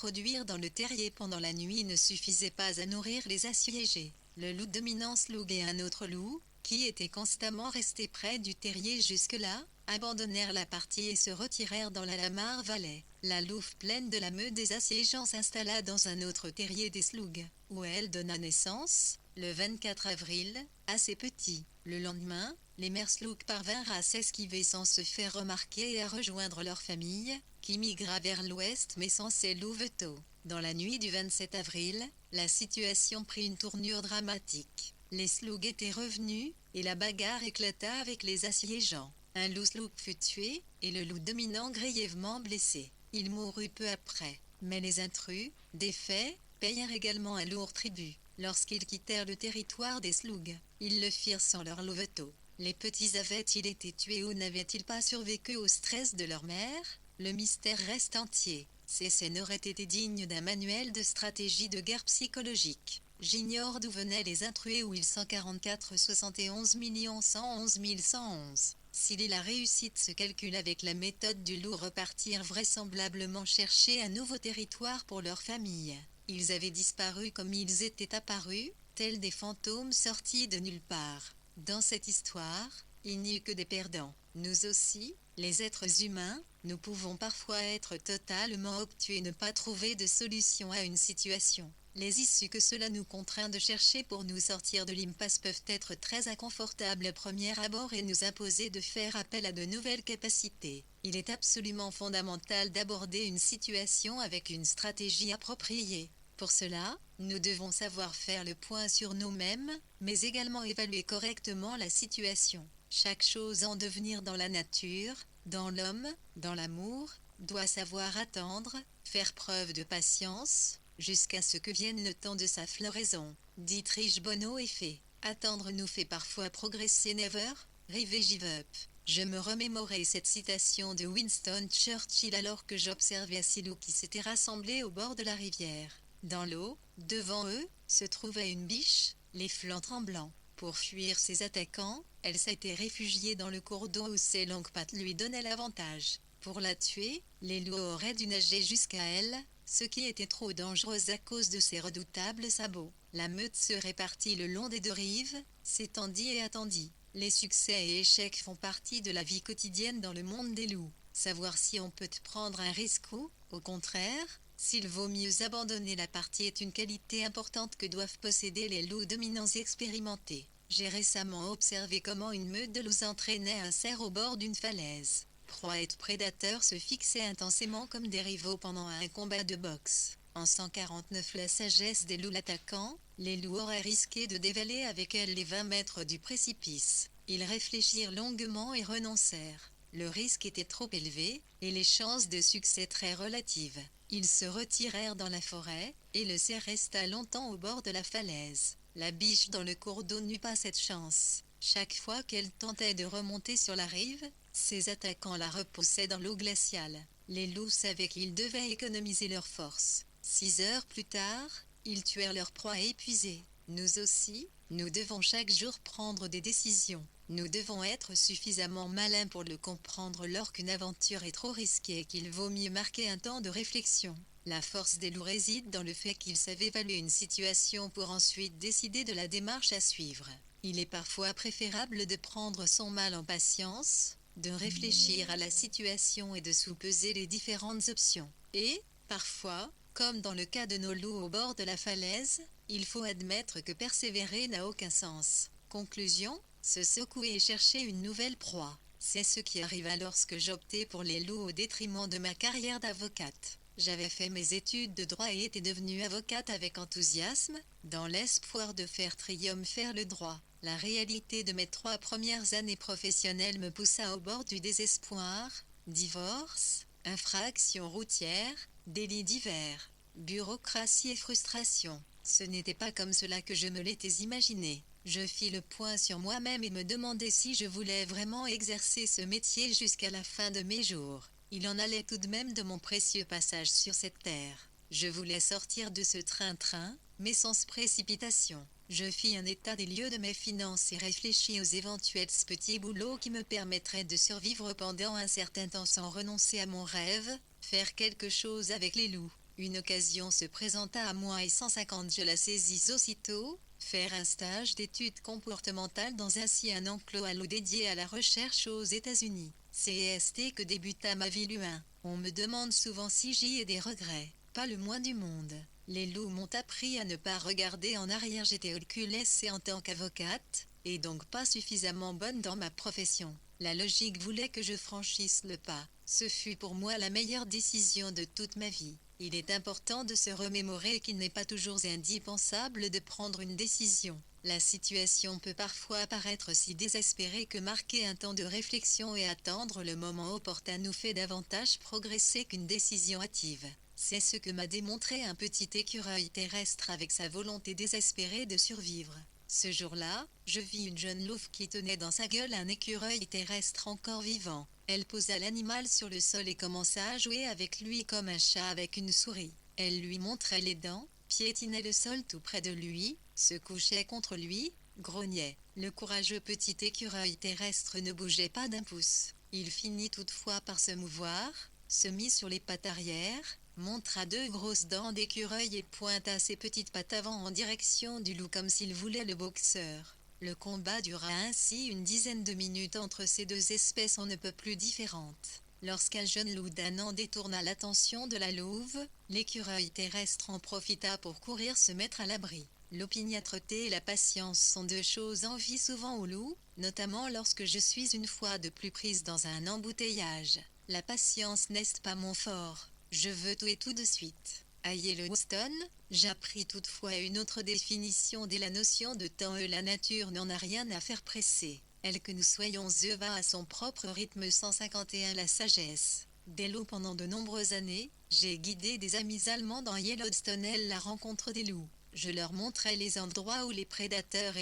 introduire dans le terrier pendant la nuit ne suffisait pas à nourrir les assiégés. Le loup dominant Slug et un autre loup, qui étaient constamment restés près du terrier jusque-là, abandonnèrent la partie et se retirèrent dans la Lamar Valley. La louve pleine de la meute des assiégeants s'installa dans un autre terrier des Slugs, où elle donna naissance, le 24 avril, à ses petits. Le lendemain, les mères Slug parvinrent à s'esquiver sans se faire remarquer et à rejoindre leur famille, qui migra vers l'ouest mais sans ses louveteaux. Dans la nuit du 27 avril, la situation prit une tournure dramatique. Les Slugs étaient revenus, et la bagarre éclata avec les assiégeants. Un loup Slug fut tué, et le loup dominant grièvement blessé. Il mourut peu après. Mais les intrus, défaits, payèrent également un lourd tribut. Lorsqu'ils quittèrent le territoire des Slugs, ils le firent sans leur louveteau. Les petits avaient-ils été tués ou n'avaient-ils pas survécu au stress de leur mère? Le mystère reste entier. Ces scènes auraient été dignes d'un manuel de stratégie de guerre psychologique. J'ignore d'où venaient les intrus et où ils 144 71 111 111. S'il a réussi ce calcul avec la méthode du loup, repartirent vraisemblablement chercher un nouveau territoire pour leur famille. Ils avaient disparu comme ils étaient apparus, tels des fantômes sortis de nulle part. Dans cette histoire, il n'y eut que des perdants. Nous aussi, les êtres humains, nous pouvons parfois être totalement obtus et ne pas trouver de solution à une situation. Les issues que cela nous contraint de chercher pour nous sortir de l'impasse peuvent être très inconfortables à premier abord et nous imposer de faire appel à de nouvelles capacités. Il est absolument fondamental d'aborder une situation avec une stratégie appropriée. Pour cela, nous devons savoir faire le point sur nous-mêmes, mais également évaluer correctement la situation. Chaque chose en devenir dans la nature, dans l'homme, dans l'amour, doit savoir attendre, faire preuve de patience, jusqu'à ce que vienne le temps de sa floraison. Dietrich Bonhoeffer. Attendre nous fait parfois progresser. Never, rêver give up. Je me remémorais cette citation de Winston Churchill alors que j'observais six loups qui s'étaient rassemblés au bord de la rivière. Dans l'eau, devant eux, se trouvait une biche, les flancs tremblants. Pour fuir ses attaquants, elle s'était réfugiée dans le cours d'eau où ses longues pattes lui donnaient l'avantage. Pour la tuer, les loups auraient dû nager jusqu'à elle, ce qui était trop dangereux à cause de ses redoutables sabots. La meute se répartit le long des deux rives, s'étendit et attendit. Les succès et échecs font partie de la vie quotidienne dans le monde des loups. Savoir si on peut prendre un risque ou, au contraire, s'il vaut mieux abandonner la partie est une qualité importante que doivent posséder les loups dominants expérimentés. J'ai récemment observé comment une meute de loups entraînait un cerf au bord d'une falaise. Proie et prédateurs se fixaient intensément comme des rivaux pendant un combat de boxe. En 149, la sagesse des loups l'attaquant, les loups auraient risqué de dévaler avec elle les 20 mètres du précipice. Ils réfléchirent longuement et renoncèrent. Le risque était trop élevé, et les chances de succès très relatives. Ils se retirèrent dans la forêt, et le cerf resta longtemps au bord de la falaise. La biche dans le cours d'eau n'eut pas cette chance. Chaque fois qu'elle tentait de remonter sur la rive, ses attaquants la repoussaient dans l'eau glaciale. Les loups savaient qu'ils devaient économiser leurs forces. 6 heures plus tard, ils tuèrent leur proie épuisée. Nous aussi, nous devons chaque jour prendre des décisions. Nous devons être suffisamment malins pour le comprendre lors qu'une aventure est trop risquée et qu'il vaut mieux marquer un temps de réflexion. La force des loups réside dans le fait qu'ils savent évaluer une situation pour ensuite décider de la démarche à suivre. Il est parfois préférable de prendre son mal en patience, de réfléchir à la situation et de sous-peser les différentes options. Et, parfois, comme dans le cas de nos loups au bord de la falaise, il faut admettre que persévérer n'a aucun sens. Conclusion, se secouer et chercher une nouvelle proie. C'est ce qui arriva lorsque j'optais pour les loups au détriment de ma carrière d'avocate. J'avais fait mes études de droit et étais devenue avocate avec enthousiasme, dans l'espoir de faire triompher le droit. La réalité de mes 3 premières années professionnelles me poussa au bord du désespoir. Divorce, infractions routières, délits divers, bureaucratie et frustration. Ce n'était pas comme cela que je me l'étais imaginé. Je fis le point sur moi-même et me demandai si je voulais vraiment exercer ce métier jusqu'à la fin de mes jours. Il en allait tout de même de mon précieux passage sur cette terre. Je voulais sortir de ce train-train, mais sans précipitation. Je fis un état des lieux de mes finances et réfléchis aux éventuels petits boulots qui me permettraient de survivre pendant un certain temps sans renoncer à mon rêve, faire quelque chose avec les loups. Une occasion se présenta à moi et 150 je la saisis aussitôt, faire un stage d'études comportementales dans un enclos à l'eau dédié à la recherche aux États-Unis. C'est que débuta ma vie humaine. On me demande souvent si j'y ai des regrets. Pas le moins du monde. Les loups m'ont appris à ne pas regarder en arrière. J'étais et en tant qu'avocate, et donc pas suffisamment bonne dans ma profession. La logique voulait que je franchisse le pas. Ce fut pour moi la meilleure décision de toute ma vie. Il est important de se remémorer qu'il n'est pas toujours indispensable de prendre une décision. La situation peut parfois paraître si désespérée que marquer un temps de réflexion et attendre le moment opportun nous fait davantage progresser qu'une décision hâtive. C'est ce que m'a démontré un petit écureuil terrestre avec sa volonté désespérée de survivre. Ce jour-là, je vis une jeune louve qui tenait dans sa gueule un écureuil terrestre encore vivant. Elle posa l'animal sur le sol et commença à jouer avec lui comme un chat avec une souris. Elle lui montrait les dents, piétinait le sol tout près de lui, se couchait contre lui, grognait. Le courageux petit écureuil terrestre ne bougeait pas d'un pouce. Il finit toutefois par se mouvoir, se mit sur les pattes arrière, montra deux grosses dents d'écureuil et pointa ses petites pattes avant en direction du loup comme s'il voulait le boxeur. Le combat dura ainsi une dizaine de minutes entre ces deux espèces on ne peut plus différentes. Lorsqu'un jeune loup d'un an détourna l'attention de la louve, l'écureuil terrestre en profita pour courir se mettre à l'abri. L'opiniâtreté et la patience sont deux choses enviées souvent au loup, notamment lorsque je suis une fois de plus prise dans un embouteillage. La patience n'est pas mon fort. Je veux tout et tout de suite. À Yellowstone, j'appris toutefois une autre définition de la notion de temps et la nature n'en a rien à faire presser. Elle que nous soyons va à son propre rythme 151 la sagesse. Dès loups pendant de nombreuses années, j'ai guidé des amis allemands dans Yellowstone à la rencontre des loups. Je leur montrais les endroits où les prédateurs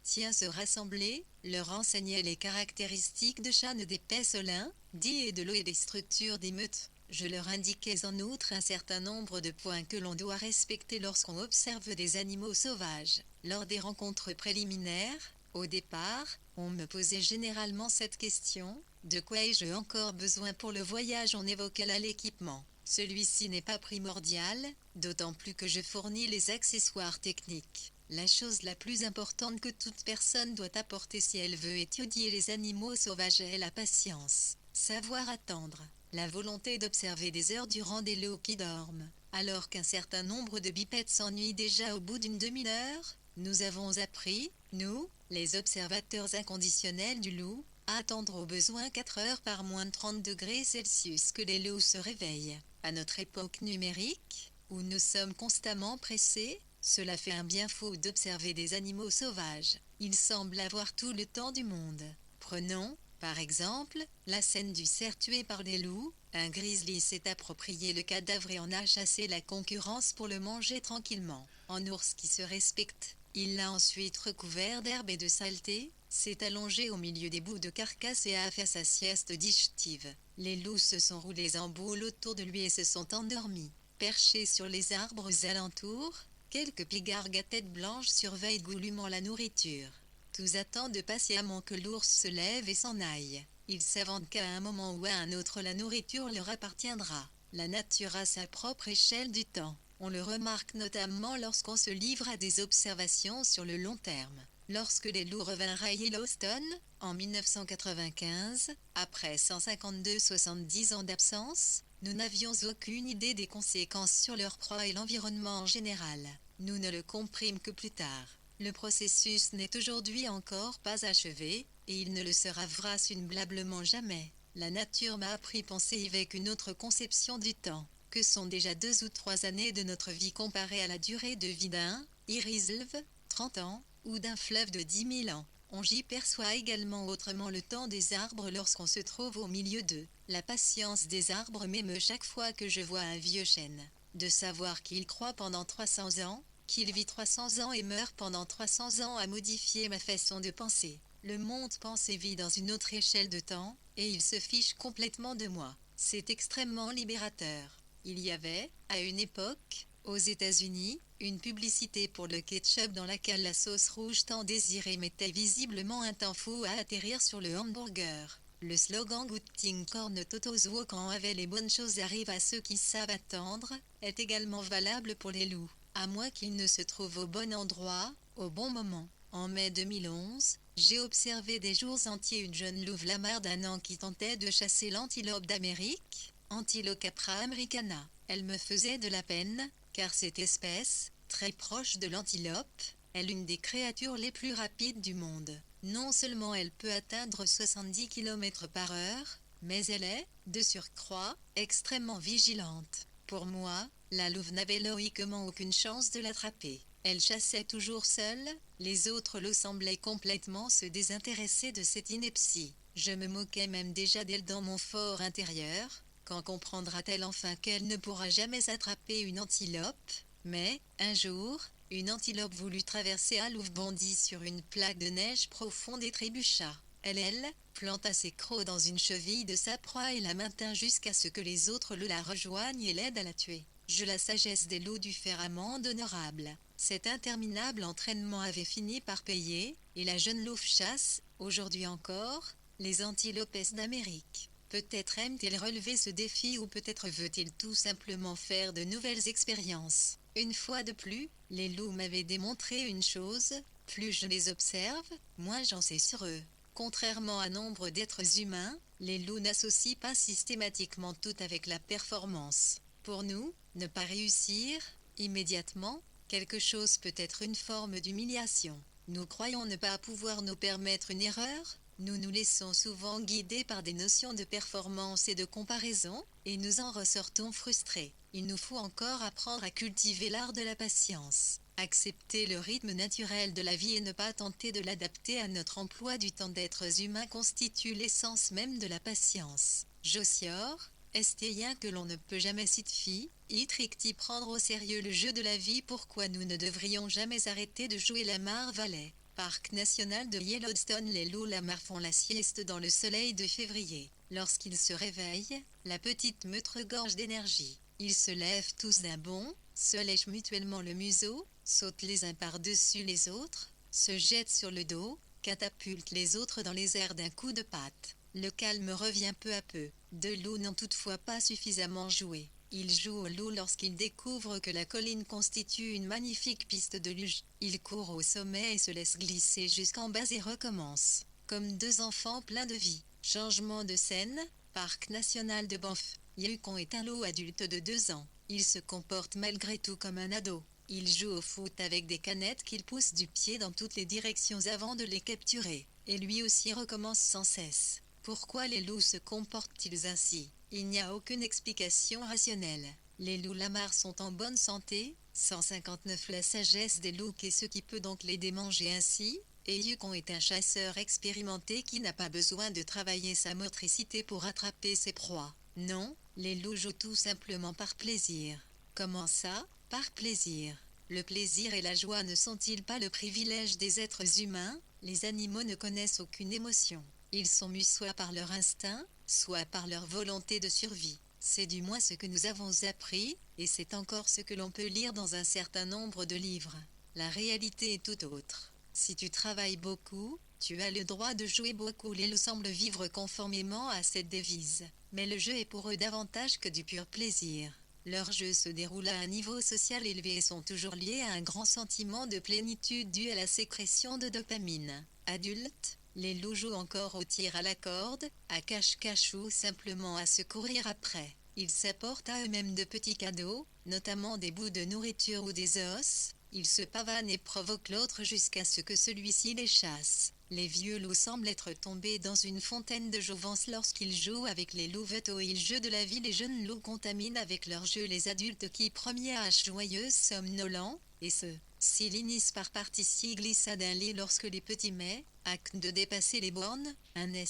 se rassemblaient, leur enseignais les caractéristiques de châne des Pessolins, et de l'eau et des structures des meutes. Je leur indiquais en outre un certain nombre de points que l'on doit respecter lorsqu'on observe des animaux sauvages. Lors des rencontres préliminaires, au départ, on me posait généralement cette question: de quoi ai-je encore besoin pour le voyage? On évoquait là l'équipement. Celui-ci n'est pas primordial, d'autant plus que je fournis les accessoires techniques. La chose la plus importante que toute personne doit apporter si elle veut étudier les animaux sauvages est la patience. Savoir attendre. La volonté d'observer des heures durant des loups qui dorment. Alors qu'un certain nombre de bipèdes s'ennuient déjà au bout d'une demi-heure, nous avons appris, nous, les observateurs inconditionnels du loup, à attendre au besoin 4 heures par moins de 30 degrés Celsius que les loups se réveillent. À notre époque numérique, où nous sommes constamment pressés, cela fait un bien fou d'observer des animaux sauvages. Ils semblent avoir tout le temps du monde. Prenons, par exemple, la scène du cerf tué par les loups. Un grizzly s'est approprié le cadavre et en a chassé la concurrence pour le manger tranquillement. En ours qui se respecte, il l'a ensuite recouvert d'herbe et de saleté, s'est allongé au milieu des bouts de carcasse et a fait sa sieste digestive. Les loups se sont roulés en boule autour de lui et se sont endormis. Perchés sur les arbres alentours, quelques pigargues à tête blanche surveillent goulûment la nourriture. Tous attendent patiemment que l'ours se lève et s'en aille. Ils savent qu'à un moment ou à un autre la nourriture leur appartiendra. La nature a sa propre échelle du temps. On le remarque notamment lorsqu'on se livre à des observations sur le long terme. Lorsque les loups revinrent à Yellowstone, en 1995, après 152-70 ans d'absence, nous n'avions aucune idée des conséquences sur leur proie et l'environnement en général. Nous ne le comprîmes que plus tard. Le processus n'est aujourd'hui encore pas achevé, et il ne le sera vraisemblablement jamais. La nature m'a appris à penser avec une autre conception du temps, que sont déjà 2 ou 3 années de notre vie comparées à la durée de vie d'un Irizlv, 30 ans, ou d'un fleuve de 10 000 ans. On y perçoit également autrement le temps des arbres lorsqu'on se trouve au milieu d'eux. La patience des arbres m'émeut chaque fois que je vois un vieux chêne. De savoir qu'il croît pendant 300 ans, qu'il vit 300 ans et meurt pendant 300 ans a modifié ma façon de penser. Le monde pense et vit dans une autre échelle de temps, et il se fiche complètement de moi. C'est extrêmement libérateur. Il y avait, à une époque, aux États-Unis, une publicité pour le ketchup dans laquelle la sauce rouge tant désirée mettait visiblement un temps fou à atterrir sur le hamburger. Le slogan Good Thing Corn Totos Wokan avait les bonnes choses arrivent à ceux qui savent attendre, est également valable pour les loups, à moins qu'ils ne se trouvent au bon endroit, au bon moment. En mai 2011, j'ai observé des jours entiers une jeune louve lamar d'1 an qui tentait de chasser l'antilope d'Amérique, Antilocapra americana. Elle me faisait de la peine, car cette espèce, très proche de l'antilope, est l'une des créatures les plus rapides du monde. Non seulement elle peut atteindre 70 km/h, mais elle est, de surcroît, extrêmement vigilante. Pour moi, la louve n'avait logiquement aucune chance de l'attraper. Elle chassait toujours seule, les autres loups semblaient complètement se désintéresser de cette ineptie. Je me moquais même déjà d'elle dans mon fort intérieur. Quand comprendra-t-elle enfin qu'elle ne pourra jamais attraper une antilope? Mais, un jour, une antilope voulut traverser un louve bondit sur une plaque de neige profonde et trébucha. Elle planta ses crocs dans une cheville de sa proie et la maintint jusqu'à ce que les autres loups la rejoignent et l'aident à la tuer. La sagesse des loups dut faire amende honorable. Cet interminable entraînement avait fini par payer, et la jeune louve chasse, aujourd'hui encore, les antilopes d'Amérique. Peut-être aime-t-il relever ce défi ou peut-être veut-il tout simplement faire de nouvelles expériences. Une fois de plus, les loups m'avaient démontré une chose, plus je les observe, moins j'en sais sur eux. Contrairement à nombre d'êtres humains, les loups n'associent pas systématiquement tout avec la performance. Pour nous, ne pas réussir, immédiatement, quelque chose peut être une forme d'humiliation. Nous croyons ne pas pouvoir nous permettre une erreur, nous nous laissons souvent guider par des notions de performance et de comparaison, et nous en ressortons frustrés. Il nous faut encore apprendre à cultiver l'art de la patience. Accepter le rythme naturel de la vie et ne pas tenter de l'adapter à notre emploi du temps d'êtres humains constitue l'essence même de la patience. Josior, est rien que l'on ne peut jamais s'y tricti prendre au sérieux le jeu de la vie. Pourquoi nous ne devrions jamais arrêter de jouer Lamar Valley? Parc national de Yellowstone. Les loups lamars font la sieste dans le soleil de février. Lorsqu'ils se réveillent, la petite meute regorge d'énergie. Ils se lèvent tous d'un bond, se lèchent mutuellement le museau, sautent les uns par-dessus les autres, se jettent sur le dos, catapultent les autres dans les airs d'un coup de patte. Le calme revient peu à peu. Deux loups n'ont toutefois pas suffisamment joué. Ils jouent au loup lorsqu'ils découvrent que la colline constitue une magnifique piste de luge. Ils courent au sommet et se laissent glisser jusqu'en bas et recommencent. Comme deux enfants pleins de vie. Changement de scène, Parc national de Banff. Yukon est un loup adulte de 2 ans. Il se comporte malgré tout comme un ado. Il joue au foot avec des canettes qu'il pousse du pied dans toutes les directions avant de les capturer. Et lui aussi recommence sans cesse. Pourquoi les loups se comportent-ils ainsi? Il n'y a aucune explication rationnelle. Les loups lamars sont en bonne santé. 159. La sagesse des loups et ce qui peut donc les démanger ainsi. Et Yukon est un chasseur expérimenté qui n'a pas besoin de travailler sa motricité pour attraper ses proies. Non, les loups jouent tout simplement par plaisir. Comment ça, par plaisir? Le plaisir et la joie ne sont-ils pas le privilège des êtres humains? Les animaux ne connaissent aucune émotion. Ils sont mus soit par leur instinct, soit par leur volonté de survie. C'est du moins ce que nous avons appris, et c'est encore ce que l'on peut lire dans un certain nombre de livres. La réalité est tout autre. Si tu travailles beaucoup, tu as le droit de jouer beaucoup. Les loups semblent vivre conformément à cette devise. Mais le jeu est pour eux davantage que du pur plaisir. Leur jeu se déroule à un niveau social élevé et sont toujours liés à un grand sentiment de plénitude dû à la sécrétion de dopamine. Adultes, les loups jouent encore au tir à la corde, à cache-cache ou simplement à se courir après. Ils s'apportent à eux-mêmes de petits cadeaux, notamment des bouts de nourriture ou des os. Ils se pavanent et provoquent l'autre jusqu'à ce que celui-ci les chasse. Les vieux loups semblent être tombés dans une fontaine de jouvence lorsqu'ils jouent avec les louveteaux. Ils jouent de la vie. Les jeunes loups contaminent avec leur jeu les adultes qui, premiers âge joyeux, somnolents, et s'ils initient par partie s'y glissa d'un lit lorsque les petits mets, actent de dépasser les bornes,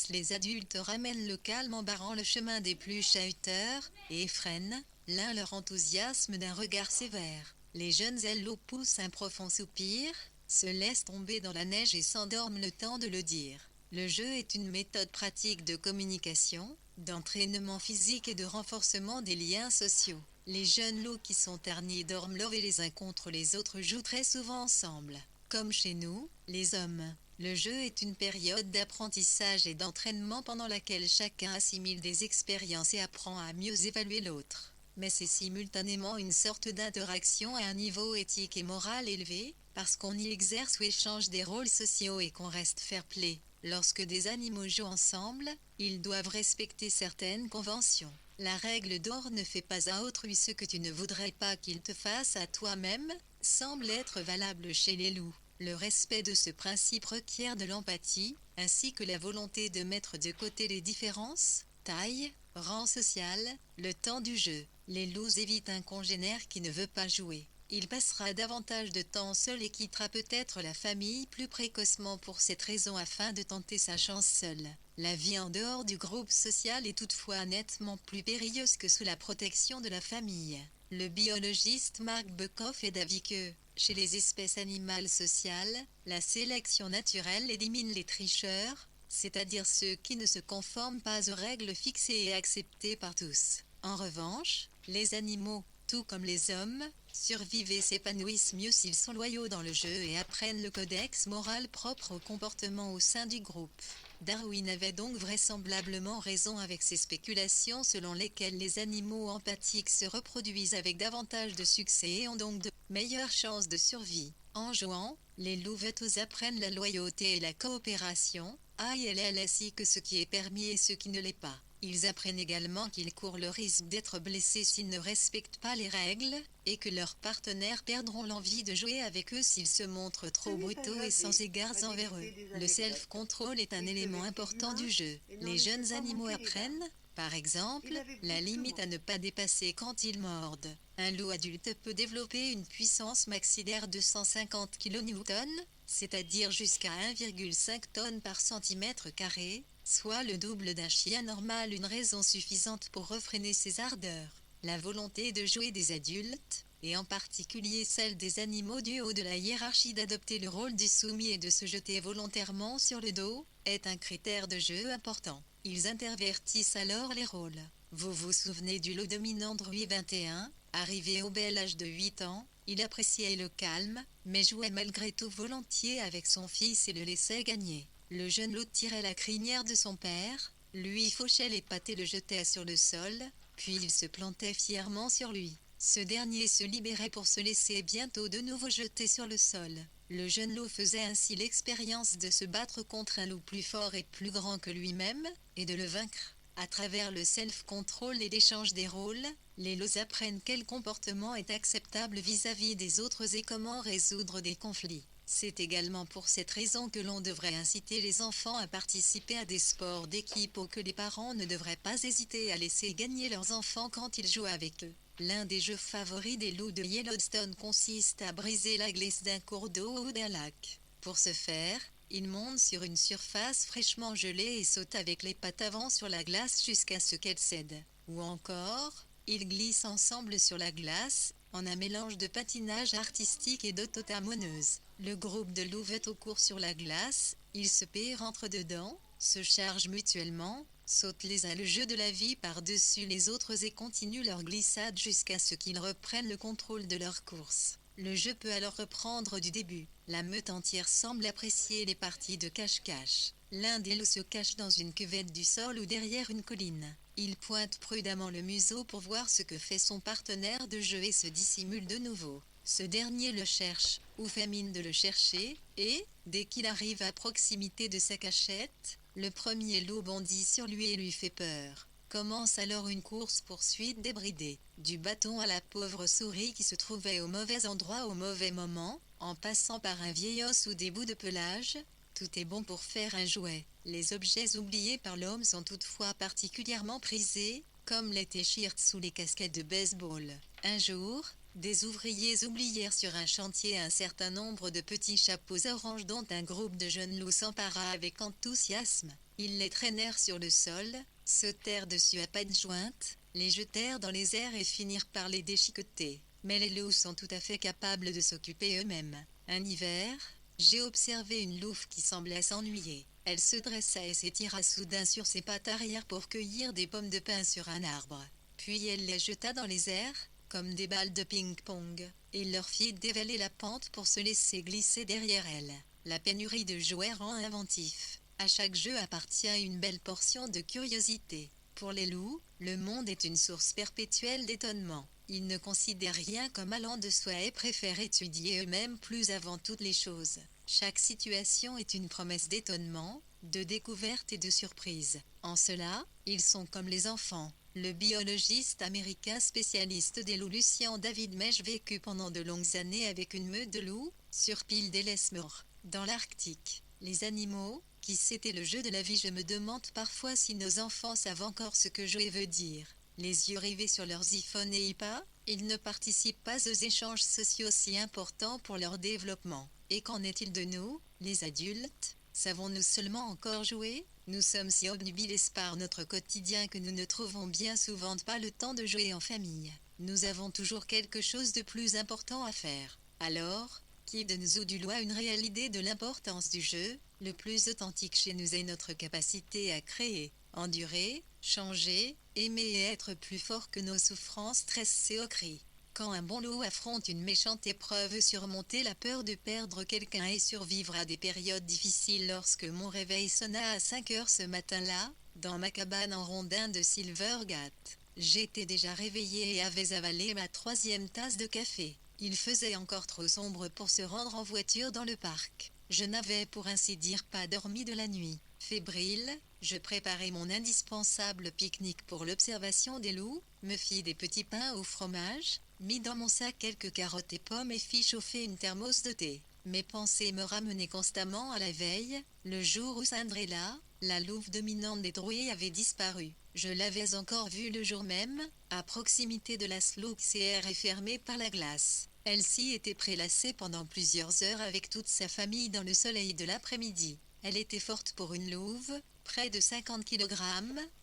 les adultes ramènent le calme en barrant le chemin des plus chahuteurs, et freinent, l'un leur enthousiasme d'un regard sévère. Les jeunes loups poussent un profond soupir, se laissent tomber dans la neige et s'endorment le temps de le dire. Le jeu est une méthode pratique de communication, d'entraînement physique et de renforcement des liens sociaux. Les jeunes loups qui sont ternis dorment lovés les uns contre les autres jouent très souvent ensemble. Comme chez nous, les hommes. Le jeu est une période d'apprentissage et d'entraînement pendant laquelle chacun assimile des expériences et apprend à mieux évaluer l'autre. mais c'est simultanément une sorte d'interaction à un niveau éthique et moral élevé, parce qu'on y exerce ou échange des rôles sociaux et qu'on reste fair-play. Lorsque des animaux jouent ensemble, ils doivent respecter certaines conventions. La règle d'or ne fais pas à autrui ce que tu ne voudrais pas qu'il te fasse à toi-même, semble être valable chez les loups. Le respect de ce principe requiert de l'empathie, ainsi que la volonté de mettre de côté les différences, taille, rang social, le temps du jeu. Les loups évitent un congénère qui ne veut pas jouer. Il passera davantage de temps seul et quittera peut-être la famille plus précocement pour cette raison afin de tenter sa chance seul. La vie en dehors du groupe social est toutefois nettement plus périlleuse que sous la protection de la famille. Le biologiste Mark Bekoff est d'avis que, chez les espèces animales sociales, la sélection naturelle élimine les tricheurs, c'est-à-dire ceux qui ne se conforment pas aux règles fixées et acceptées par tous. En revanche, les animaux, tout comme les hommes, survivent et s'épanouissent mieux s'ils sont loyaux dans le jeu et apprennent le codex moral propre au comportement au sein du groupe. Darwin avait donc vraisemblablement raison avec ses spéculations selon lesquelles les animaux empathiques se reproduisent avec davantage de succès et ont donc de meilleures chances de survie. En jouant, les louveteaux apprennent la loyauté et la coopération, ainsi que ce qui est permis et ce qui ne l'est pas. Ils apprennent également qu'ils courent le risque d'être blessés s'ils ne respectent pas les règles, et que leurs partenaires perdront l'envie de jouer avec eux s'ils se montrent trop brutaux et sans égards envers eux. Le self-control est un élément important du jeu. Les jeunes animaux apprennent, par exemple, la limite à ne pas dépasser quand ils mordent. Un loup adulte peut développer une puissance maxillaire de 150 kN, c'est-à-dire jusqu'à 1,5 tonnes par centimètre carré, soit le double d'un chien normal, une raison suffisante pour refréner ses ardeurs. La volonté de jouer des adultes, et en particulier celle des animaux du haut de la hiérarchie d'adopter le rôle du soumis et de se jeter volontairement sur le dos, est un critère de jeu important. Ils intervertissent alors les rôles. Vous vous souvenez du loup dominant de Louis XXI, arrivé au bel âge de 8 ans, il appréciait le calme, mais jouait malgré tout volontiers avec son fils et le laissait gagner. Le jeune loup tirait la crinière de son père, lui fauchait les pattes et le jetait sur le sol, puis il se plantait fièrement sur lui. Ce dernier se libérait pour se laisser bientôt de nouveau jeter sur le sol. Le jeune loup faisait ainsi l'expérience de se battre contre un loup plus fort et plus grand que lui-même, et de le vaincre. À travers le self-control et l'échange des rôles, les loups apprennent quel comportement est acceptable vis-à-vis des autres et comment résoudre des conflits. C'est également pour cette raison que l'on devrait inciter les enfants à participer à des sports d'équipe ou que les parents ne devraient pas hésiter à laisser gagner leurs enfants quand ils jouent avec eux. L'un des jeux favoris des loups de Yellowstone consiste à briser la glace d'un cours d'eau ou d'un lac. Pour ce faire, ils montent sur une surface fraîchement gelée et sautent avec les pattes avant sur la glace jusqu'à ce qu'elle cède. Ou encore, ils glissent ensemble sur la glace, en un mélange de patinage artistique et d'auto-tamoneuse. Le groupe de louveteaux court sur la glace, ils se rentrent dedans, se chargent mutuellement, sautent les uns le jeu de la vie par-dessus les autres et continuent leur glissade jusqu'à ce qu'ils reprennent le contrôle de leur course. Le jeu peut alors reprendre du début. La meute entière semble apprécier les parties de cache-cache. L'un des loups se cache dans une cuvette du sol ou derrière une colline. Il pointe prudemment le museau pour voir ce que fait son partenaire de jeu et se dissimule de nouveau. Ce dernier le cherche, ou fait mine de le chercher, et, dès qu'il arrive à proximité de sa cachette, le premier loup bondit sur lui et lui fait peur. Commence alors une course-poursuite débridée. Du bâton à la pauvre souris qui se trouvait au mauvais endroit au mauvais moment, en passant par un vieil os ou des bouts de pelage, tout est bon pour faire un jouet. Les objets oubliés par l'homme sont toutefois particulièrement prisés, comme les t-shirts ou les casquettes de baseball. Un jour, des ouvriers oublièrent sur un chantier un certain nombre de petits chapeaux oranges dont un groupe de jeunes loups s'empara avec enthousiasme. Ils les traînèrent sur le sol, sautèrent dessus à pattes jointes, les jetèrent dans les airs et finirent par les déchiqueter. Mais les loups sont tout à fait capables de s'occuper eux-mêmes. Un hiver, j'ai observé une louve qui semblait s'ennuyer. Elle se dressa et s'étira soudain sur ses pattes arrière pour cueillir des pommes de pin sur un arbre. Puis elle les jeta dans les airs, comme des balles de ping-pong, et leur fit dévaler la pente pour se laisser glisser derrière elle. La pénurie de jouets rend inventif. À chaque jeu appartient une belle portion de curiosité. Pour les loups, le monde est une source perpétuelle d'étonnement. Ils ne considèrent rien comme allant de soi et préfèrent étudier eux-mêmes plus avant toutes les choses. Chaque situation est une promesse d'étonnement, de découverte et de surprise. En cela, ils sont comme les enfants. Le biologiste américain spécialiste des loups Lucien David Mech vécut pendant de longues années avec une meute de loups, sur Pile d'Ellesmere, dans l'Arctique. Les animaux, qui c'était le jeu de la vie. Je me demande parfois si nos enfants savent encore ce que jouer veut dire. Les yeux rivés sur leurs iPhones et iPads, ils ne participent pas aux échanges sociaux si importants pour leur développement. Et qu'en est-il de nous, les adultes? Savons-nous seulement encore jouer? Nous sommes si obnubilés par notre quotidien que nous ne trouvons bien souvent pas le temps de jouer en famille. Nous avons toujours quelque chose de plus important à faire. Alors, qui de nous du doigt une réelle idée de l'importance du jeu? Le plus authentique chez nous est notre capacité à créer, endurer, changer, aimer et être plus fort que nos souffrances, stress et cris. Quand un bon loup affronte une méchante épreuve, surmonter la peur de perdre quelqu'un et survivre à des périodes difficiles. Lorsque mon réveil sonna à 5 heures ce matin-là, dans ma cabane en rondin de Silvergate, j'étais déjà réveillée et avais avalé ma 3e tasse de café. Il faisait encore trop sombre pour se rendre en voiture dans le parc. Je n'avais pour ainsi dire pas dormi de la nuit. Fébrile, je préparais mon indispensable pique-nique pour l'observation des loups, me fis des petits pains au fromage, mis dans mon sac quelques carottes et pommes et fis chauffer une thermos de thé. Mes pensées me ramenaient constamment à la veille, le jour où Cinderella, la louve dominante des Drouets, avait disparu. Je l'avais encore vue le jour même, à proximité de la slough CR et fermée par la glace. Elle s'y était prélassée pendant plusieurs heures avec toute sa famille dans le soleil de l'après-midi. Elle était forte pour une louve, près de 50 kg,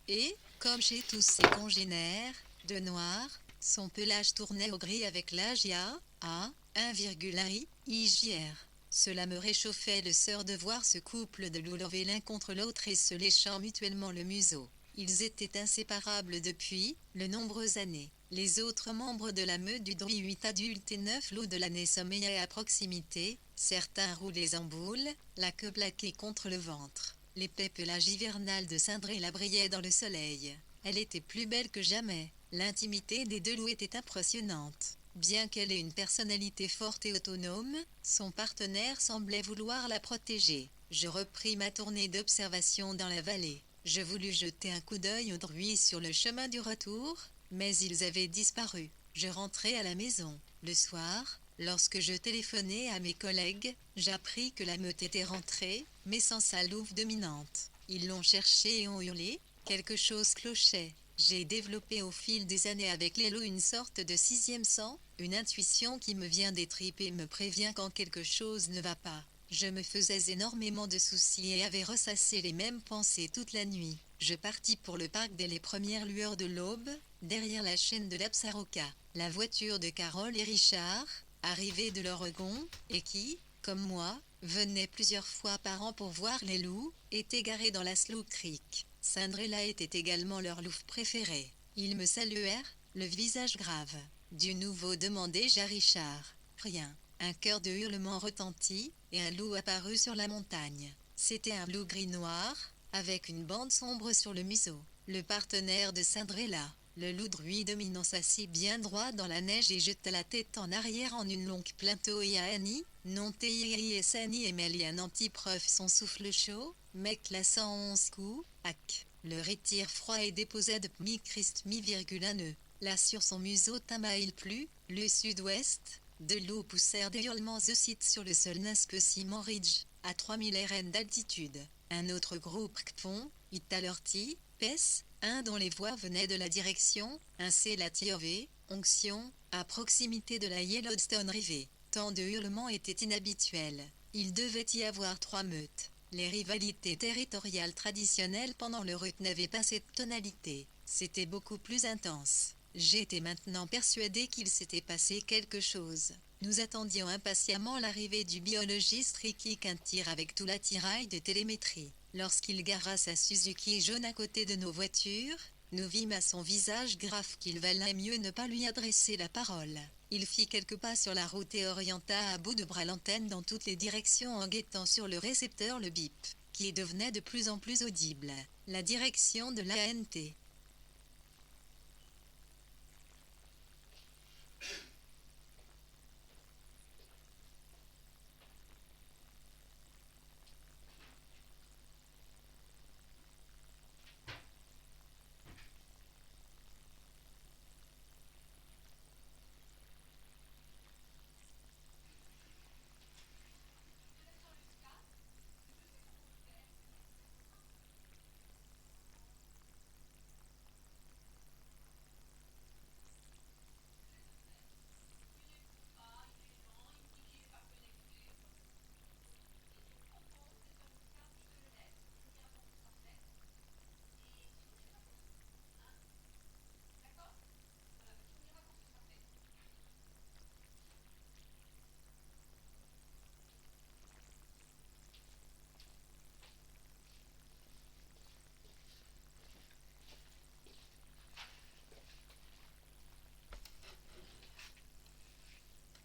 et, comme chez tous ses congénères, de noir, son pelage tournait au gris avec l'âge à 1,1 IJR. Cela me réchauffait le cœur de voir ce couple de loups lever l'un contre l'autre et se léchant mutuellement le museau. Ils étaient inséparables depuis de nombreuses années. Les autres membres de la meute du Druy, 8 adultes et 9 loups de l'année, sommeillaient à proximité, certains roulés en boule, la queue plaquée contre le ventre. L'épais pelage hivernal de Cinderella brillait dans le soleil. Elle était plus belle que jamais. L'intimité des deux loups était impressionnante. Bien qu'elle ait une personnalité forte et autonome, son partenaire semblait vouloir la protéger. Je repris ma tournée d'observation dans la vallée. Je voulus jeter un coup d'œil aux Druys sur le chemin du retour, mais ils avaient disparu. Je rentrai à la maison. Le soir, lorsque je téléphonai à mes collègues, j'appris que la meute était rentrée, mais sans sa louve dominante. Ils l'ont cherchée et ont hurlé. Quelque chose clochait. J'ai développé au fil des années avec les loups une sorte de 6e sens, une intuition qui me vient des tripes et me prévient quand quelque chose ne va pas. Je me faisais énormément de soucis et avais ressassé les mêmes pensées toute la nuit. Je partis pour le parc dès les premières lueurs de l'aube, derrière la chaîne de l'Absaroka. La voiture de Carole et Richard, arrivés de l'Oregon, et qui, comme moi, venaient plusieurs fois par an pour voir les loups, étaient garés dans la Slough Creek. Cinderella était également leur louve préféré. Ils me saluèrent, le visage grave. Du nouveau, demandai-je à Richard. Rien. Un chœur de hurlements retentit, et un loup apparut sur la montagne. C'était un loup gris-noir, avec une bande sombre sur le museau. Le partenaire de Cinderella. Le loup Druy dominant s'assit bien droit dans la neige et jeta la tête en arrière en une longue plainte. Annie, non et Sani et Melian anti-preuve son souffle chaud, mais classant 11 coups, le retire froid et déposa de mi-Christ mi-1 Là sur son museau un mile plus, le sud-ouest, de loups poussèrent des hurlements aussitôt sur le sol Naspecimon Ridge, à 3000 RN d'altitude. Un autre groupe Kpon, Italorti, Pes, un dont les voix venaient de la direction, un Célatiové, Onction, à proximité de la Yellowstone River. Tant de hurlements étaient inhabituels. Il devait y avoir 3 meutes. Les rivalités territoriales traditionnelles pendant le rut n'avaient pas cette tonalité. C'était beaucoup plus intense. J'étais maintenant persuadé qu'il s'était passé quelque chose. Nous attendions impatiemment l'arrivée du biologiste Ricky Quintir avec tout l'attirail de télémétrie. Lorsqu'il gara sa Suzuki jaune à côté de nos voitures, nous vîmes à son visage grave qu'il valait mieux ne pas lui adresser la parole. Il fit quelques pas sur la route et orienta à bout de bras l'antenne dans toutes les directions en guettant sur le récepteur le bip, qui devenait de plus en plus audible. La direction de l'ANT.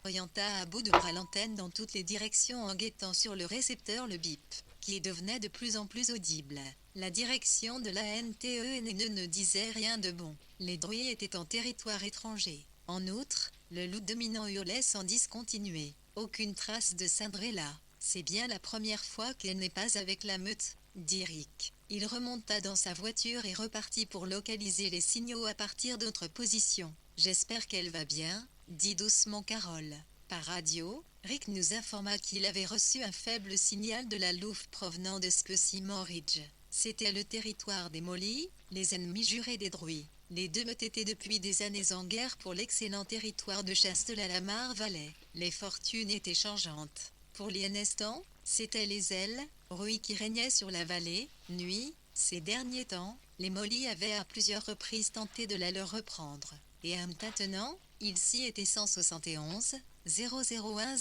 orienta à bout de bras l'antenne dans toutes les directions en guettant sur le récepteur le bip, qui devenait de plus en plus audible. La direction de la NTE ne disait rien de bon. Les druids étaient en territoire étranger. En outre, le loup dominant hurlait sans discontinuer. Aucune trace de Cinderella. C'est bien la première fois qu'elle n'est pas avec la meute, dit Rick. Il remonta dans sa voiture et repartit pour localiser les signaux à partir d'autres positions. J'espère qu'elle va bien, dit doucement Carole. Par radio, Rick nous informa qu'il avait reçu un faible signal de la Louve provenant de Specimen Ridge. C'était le territoire des Molly, les ennemis jurés des druids. Les deux meutes étaient depuis des années en guerre pour l'excellent territoire de chasse de la Lamar Valley. Les fortunes étaient changeantes. Pour l'instant, c'étaient les ailes, Rui qui régnaient sur la vallée. Nuit, ces derniers temps, les Molly avaient à plusieurs reprises tenté de la leur reprendre. Et maintenant, il s'y était 171, 00101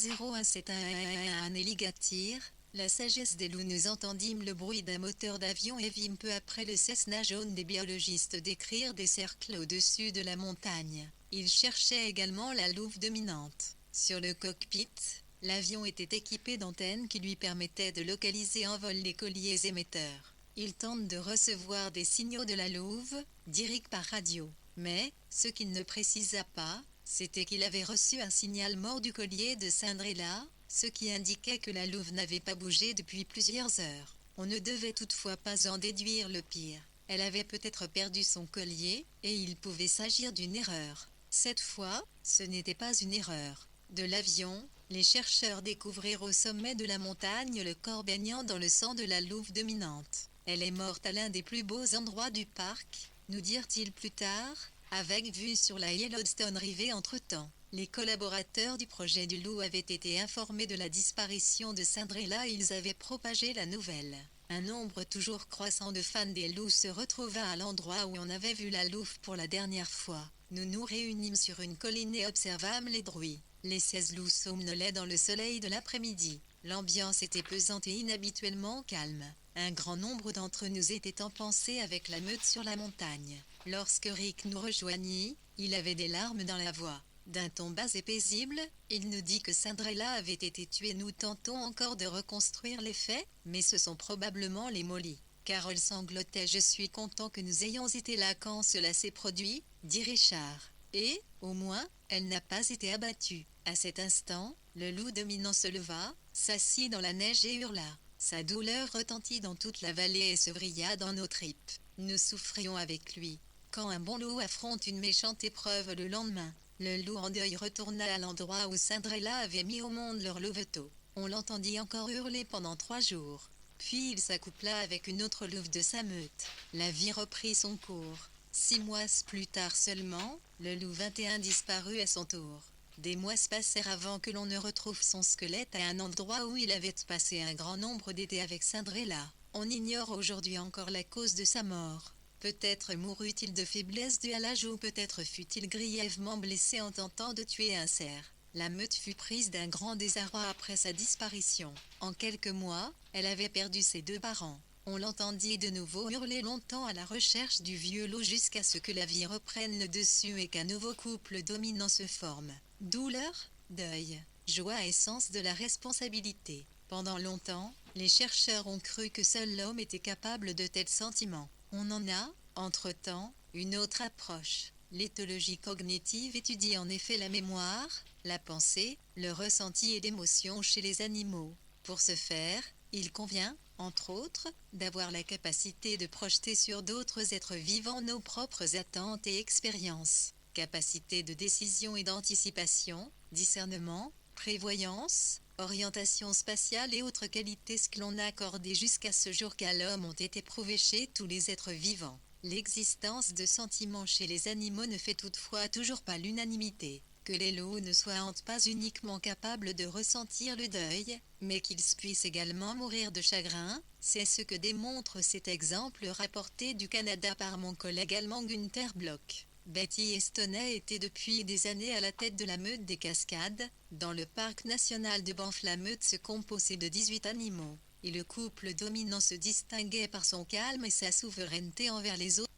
un alligator. La sagesse des loups. Nous entendîmes le bruit d'un moteur d'avion et vîmes peu après le Cessna jaune des biologistes décrire des cercles au-dessus de la montagne. Ils cherchaient également la louve dominante. Sur le cockpit, l'avion était équipé d'antennes qui lui permettaient de localiser en vol les colliers émetteurs. Il tente de recevoir des signaux de la louve, dit Rick par radio. Mais, ce qu'il ne précisa pas, c'était qu'il avait reçu un signal mort du collier de Cinderella, ce qui indiquait que la louve n'avait pas bougé depuis plusieurs heures. On ne devait toutefois pas en déduire le pire. Elle avait peut-être perdu son collier, et il pouvait s'agir d'une erreur. Cette fois, ce n'était pas une erreur. De l'avion, les chercheurs découvrirent au sommet de la montagne le corps baignant dans le sang de la louve dominante. Elle est morte à l'un des plus beaux endroits du parc, nous dirent-ils plus tard, avec vue sur la Yellowstone rivée entre-temps. Les collaborateurs du projet du loup avaient été informés de la disparition de Cinderella et ils avaient propagé la nouvelle. Un nombre toujours croissant de fans des loups se retrouva à l'endroit où on avait vu la louve pour la dernière fois. Nous nous réunîmes sur une colline et observâmes les druids. Les 16 loups somnolaient dans le soleil de l'après-midi. L'ambiance était pesante et inhabituellement calme. Un grand nombre d'entre nous étaient en pensée avec la meute sur la montagne. Lorsque Rick nous rejoignit, il avait des larmes dans la voix. D'un ton bas et paisible, il nous dit que Cinderella avait été tuée. Nous tentons encore de reconstruire les faits, mais ce sont probablement les Molly. Carole sanglotait. Je suis content que nous ayons été là quand cela s'est produit, dit Richard. Et, au moins, elle n'a pas été abattue. À cet instant, le loup dominant se leva, s'assit dans la neige et hurla. Sa douleur retentit dans toute la vallée et se vrilla dans nos tripes. Nous souffrions avec lui. Quand un bon loup affronte une méchante épreuve le lendemain, le loup en deuil retourna à l'endroit où Cinderella avait mis au monde leur louveteau. On l'entendit encore hurler pendant 3 jours. Puis il s'accoupla avec une autre louve de sa meute. La vie reprit son cours. 6 mois plus tard seulement, le loup 21 disparut à son tour. Des mois passèrent avant que l'on ne retrouve son squelette à un endroit où il avait passé un grand nombre d'étés avec Cinderella. On ignore aujourd'hui encore la cause de sa mort. Peut-être mourut-il de faiblesse due à l'âge ou peut-être fut-il grièvement blessé en tentant de tuer un cerf. La meute fut prise d'un grand désarroi après sa disparition. En quelques mois, elle avait perdu ses 2 parents. On l'entendit de nouveau hurler longtemps à la recherche du vieux loup jusqu'à ce que la vie reprenne le dessus et qu'un nouveau couple dominant se forme. Douleur, deuil, joie et sens de la responsabilité. Pendant longtemps, les chercheurs ont cru que seul l'homme était capable de tels sentiments. On en a, entre-temps, une autre approche. L'éthologie cognitive étudie en effet la mémoire, la pensée, le ressenti et l'émotion chez les animaux. Pour ce faire, il convient, entre autres, d'avoir la capacité de projeter sur d'autres êtres vivants nos propres attentes et expériences. Capacité de décision et d'anticipation, discernement, prévoyance, orientation spatiale et autres qualités que l'on a accordées jusqu'à ce jour qu'à l'homme ont été prouvées chez tous les êtres vivants. L'existence de sentiments chez les animaux ne fait toutefois toujours pas l'unanimité. Que les loups ne soient pas uniquement capables de ressentir le deuil, mais qu'ils puissent également mourir de chagrin, c'est ce que démontre cet exemple rapporté du Canada par mon collègue allemand Günther Bloch. Betty Estoney était depuis des années à la tête de la meute des Cascades. Dans le parc national de Banff, la meute se composait de 18 animaux, et le couple dominant se distinguait par son calme et sa souveraineté envers les autres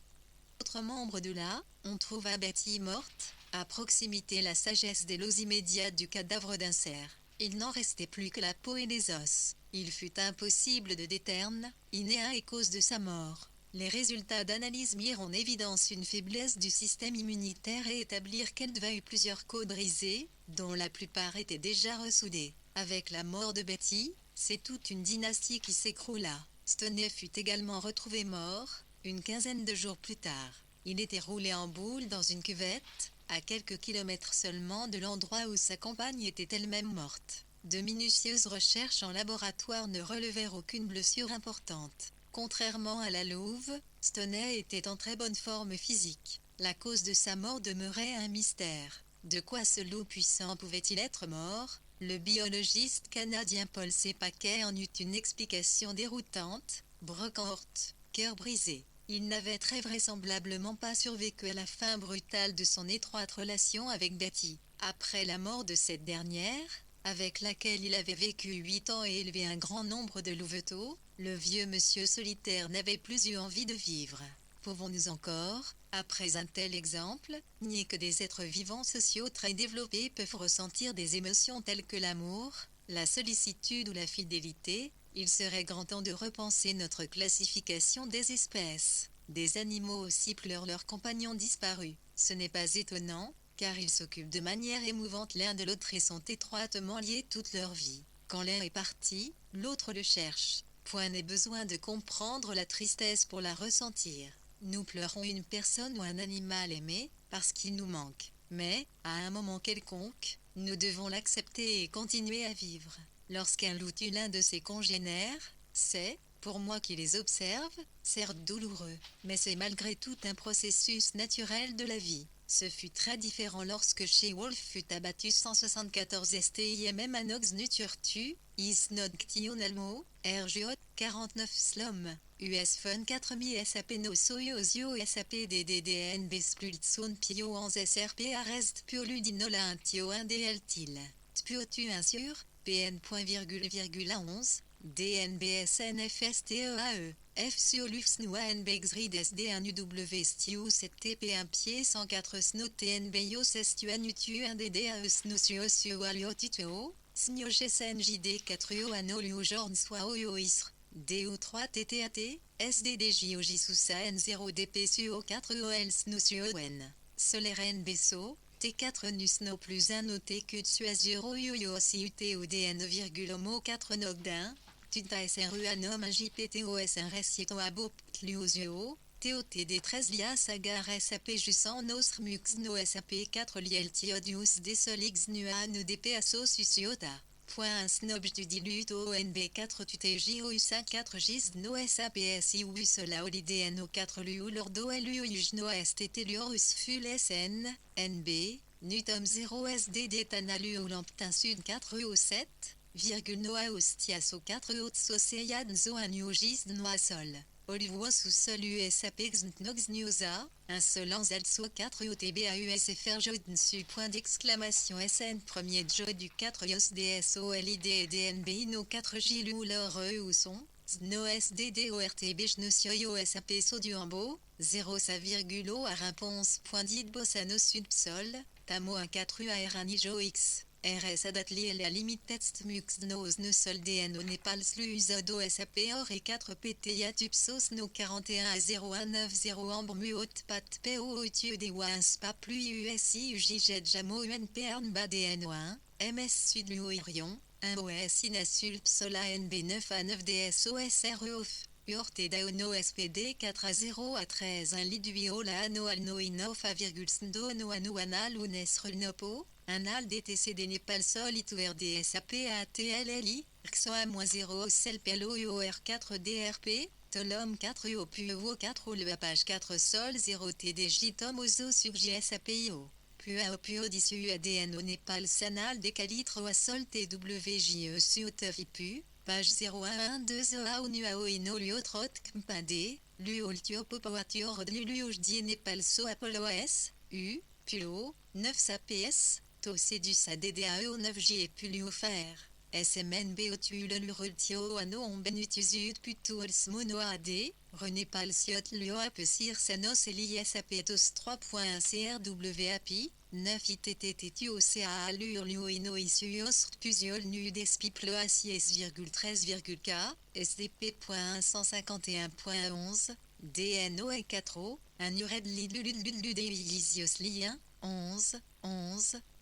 membres de la. On trouva Betty morte, À proximité la sagesse des lots immédiates du cadavre d'un cerf. Il n'en restait plus que la peau et les os. Il fut impossible de déterminer cause de sa mort. Les résultats d'analyse mirent en évidence une faiblesse du système immunitaire et établirent qu'elle devait eu plusieurs côtes brisées, dont la plupart étaient déjà ressoudées. Avec la mort de Betty, c'est toute une dynastie qui s'écroula. Stoney fut également retrouvé mort, une quinzaine de jours plus tard. Il était roulé en boule dans une cuvette, à quelques kilomètres seulement de l'endroit où sa compagne était elle-même morte. De minutieuses recherches en laboratoire ne relevèrent aucune blessure importante. Contrairement à la louve, Stoney était en très bonne forme physique. La cause de sa mort demeurait un mystère. De quoi ce loup puissant pouvait-il être mort? Le biologiste canadien Paul C. Paquet en eut une explication déroutante: brocante, cœur brisé. Il n'avait très vraisemblablement pas survécu à la fin brutale de son étroite relation avec Betty. Après la mort de cette dernière, avec laquelle il avait vécu 8 ans et élevé un grand nombre de louveteaux, le vieux monsieur solitaire n'avait plus eu envie de vivre. Pouvons-nous encore, après un tel exemple, nier que des êtres vivants sociaux très développés peuvent ressentir des émotions telles que l'amour, la sollicitude ou la fidélité? Il serait grand temps de repenser notre classification des espèces. Des animaux aussi pleurent leurs compagnons disparus. Ce n'est pas étonnant, car ils s'occupent de manière émouvante l'un de l'autre et sont étroitement liés toute leur vie. Quand l'un est parti, l'autre le cherche. Point n'est besoin de comprendre la tristesse pour la ressentir. Nous pleurons une personne ou un animal aimé, parce qu'il nous manque. Mais, à un moment quelconque, nous devons l'accepter et continuer à vivre. Lorsqu'un loup tue l'un de ses congénères, c'est, pour moi qui les observe, certes douloureux, mais c'est malgré tout un processus naturel de la vie. Ce fut très différent lorsque chez Wolf fut abattu 174 STIMM Anox Nuturtu, Isnodction Almo, RJO, 49 Slom, US Fun 4000 SAP No Soyozio SAP DDDN Besplultson Pio 11 SRP Arrest Pioludinola 1 Tio 1 DL-TIL, Tpiotu 1 sur, PN.11, DNBSNFSTEAE, F sur l'UFSNUA NBXRID SD1 UW STIU 7TP1 pied 104 SNO TNBIO SESTUAN UTU 1 DDAE SNO SUO ALIO TUTO, SNIO GSNJD 4 UO ANOLU JORN SOA OYO ISR, DO3 TTAT, SDDJOJ SUSA N0 DP SUO 4 OL SNO SUON, Solaire NBSO, T4 NUSNO plus 1 noté que Tsuazuro Yoyo CUT ou DN,Homo 4 Nogdin, Tuta SRU Anom JPTOS un Resieto Abo Tluosio, TOTD 13 Lia Sagar SAP Jussan Nostr Mux No SAP 4 Liel Tiodius Desolix Nuan DP Asso Susiota. Point snob du dilute ONB 4 TTJO 4 GIS no SAPSI ou cela OLIDNO 4 LU Lordo LU Ujno STT Liorus Full SN, NB, Nutom 0 SDD Tanalu ou Lamptin Sud 4 UO 7, Noa Ostiaso 4 Haute Soseyan Zoan Ugis Noa Sol. Olivo sous sol USAP Xnox Niosa, insolence also 4 UTBA USFR Jodnsu point d'exclamation SN premier Jo du 4 Yos DSOLID et DNB No 4 Jilu leur ou son, Zno SDD ORTB Jnosio SAP Sodiambo, 0 sa virgule O à réponse point dit Bossano Subsol, Tamo 1 4 UAR Nijo X. RS Adatli et la limite text mux nos ne sol DN au Népal Sluzodo SAP or et 4 PTA Tupsos no 41 à 0190 Ambre Muot Pat PO Utio des Spa plus USI UJJ Jamo UNP Arnba DN1 MS Sud Luorion 1 OS Inasulp Sola NB 9 à 9 DSOSR UOF Urte Daono SPD 4 à 0 à 13 1 Liduio la Ano Alno Inof à virgule Sndo no Anuana Lunes Runopo un AL DTC des Népal Sol ITUR DSAP ATLLI, XOA-0 CELPELO UOR4 DRP, Tolom 4 UO PUO 4 ou le page 4 Sol 0 TDJ Tom Ozo sur JSAPIO. PUA PUO 10 UADN au Népal Sanal Décalitre à Sol TWJE SUOTFIPU, page 0112 OA NUAO INO LUOTROT KMPAD, LUOLTIO POPOATIOR DLULUOJDI Népal So Apollo S, U, PUO, 9 SAPS, Tosédus ADDAE au 9J et Puluofer. SMNBOTULURULTIO ANO OMBENUTUZUD PUTULS MONOAD, René Palsiot LUOAP SIR SANOS ELISAPETOS 3.1 CRWAPI, 9 ITTTTUOCA ALUR LUOINO ISUOS PUSIOL NUDESPIPLO ACIS,13,K, SDP.151.11, DNO et 4O, un URED LIDLULULUDEILISIOS lien, 11,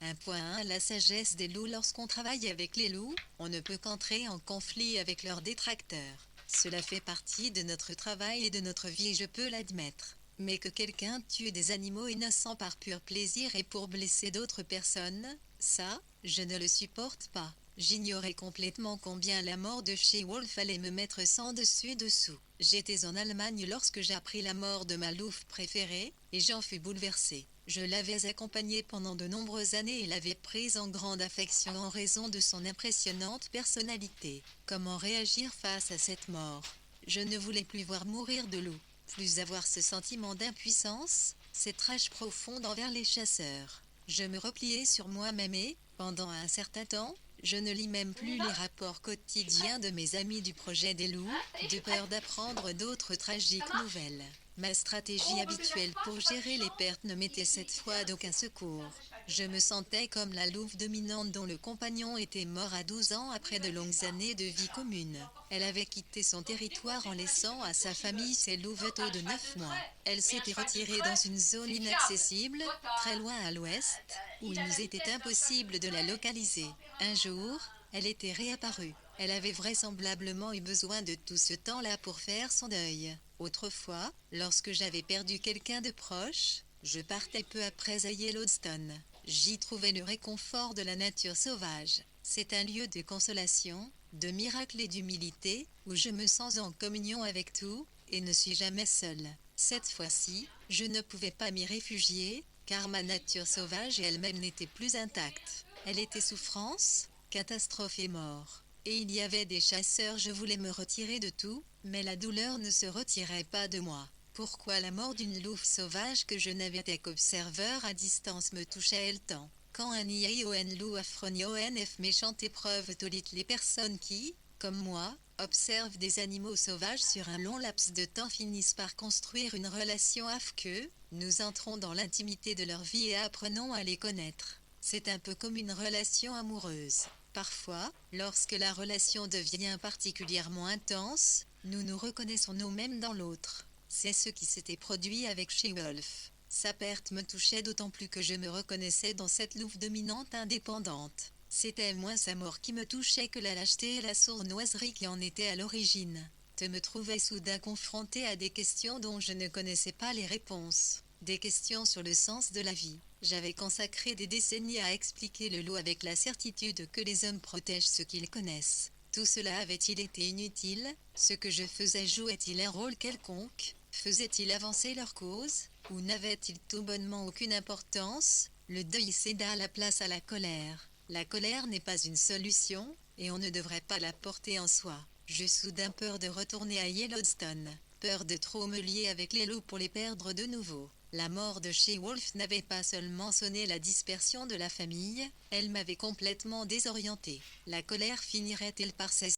1.1 La sagesse des loups. Lorsqu'on travaille avec les loups, on ne peut qu'entrer en conflit avec leurs détracteurs. Cela fait partie de notre travail et de notre vie, je peux l'admettre. Mais que quelqu'un tue des animaux innocents par pur plaisir et pour blesser d'autres personnes, ça, je ne le supporte pas. J'ignorais complètement combien la mort de She-Wolf allait me mettre sans dessus dessous. J'étais en Allemagne lorsque j'appris la mort de ma louve préférée, et j'en fus bouleversée. Je l'avais accompagnée pendant de nombreuses années et l'avais prise en grande affection en raison de son impressionnante personnalité. Comment réagir face à cette mort? Je ne voulais plus voir mourir de loups, plus avoir ce sentiment d'impuissance, cette rage profonde envers les chasseurs. Je me repliai sur moi-même et, pendant un certain temps, je ne lis même plus les rapports quotidiens de mes amis du projet des loups, de peur d'apprendre d'autres tragiques nouvelles. Ma stratégie habituelle pour gérer les pertes ne m'était cette fois d'aucun secours. Je me sentais comme la louve dominante dont le compagnon était mort à 12 ans après de longues années de vie commune. Elle avait quitté son territoire en laissant à sa famille ses louveteaux de 9 mois. Elle s'était retirée dans une zone inaccessible, très loin à l'ouest, où il nous était impossible de la localiser. Un jour, elle était réapparue. Elle avait vraisemblablement eu besoin de tout ce temps-là pour faire son deuil. Autrefois, lorsque j'avais perdu quelqu'un de proche, je partais peu après à Yellowstone. J'y trouvais le réconfort de la nature sauvage. C'est un lieu de consolation, de miracle et d'humilité, où je me sens en communion avec tout, et ne suis jamais seule. Cette fois-ci, je ne pouvais pas m'y réfugier, car ma nature sauvage elle-même n'était plus intacte. Elle était souffrance, catastrophe et mort. Et il y avait des chasseurs, je voulais me retirer de tout, mais la douleur ne se retirait pas de moi. Pourquoi la mort d'une louve sauvage que je n'avais été qu'observeur à distance me touchait-elle tant? Quand un IAION loup afronionf méchante épreuve tolite les personnes qui, comme moi, observent des animaux sauvages sur un long laps de temps finissent par construire une relation avec eux, nous entrons dans l'intimité de leur vie et apprenons à les connaître. C'est un peu comme une relation amoureuse. Parfois, lorsque la relation devient particulièrement intense, nous nous reconnaissons nous-mêmes dans l'autre. C'est ce qui s'était produit avec She-Wolf. Sa perte me touchait d'autant plus que je me reconnaissais dans cette louve dominante indépendante. C'était moins sa mort qui me touchait que la lâcheté et la sournoiserie qui en étaient à l'origine. Je me trouvais soudain confronté à des questions dont je ne connaissais pas les réponses. Des questions sur le sens de la vie. J'avais consacré des décennies à expliquer le loup avec la certitude que les hommes protègent ce qu'ils connaissent. Tout cela avait-il été inutile? Ce que je faisais jouait-il un rôle quelconque? Faisait-il avancer leur cause? Ou n'avait-il tout bonnement aucune importance? Le deuil céda la place à la colère. La colère n'est pas une solution, et on ne devrait pas la porter en soi. J'eus soudain peur de retourner à Yellowstone. Peur de trop me lier avec les loups pour les perdre de nouveau. La mort de She-Wolf n'avait pas seulement sonné la dispersion de la famille, elle m'avait complètement désorienté. La colère finirait-elle par cesser?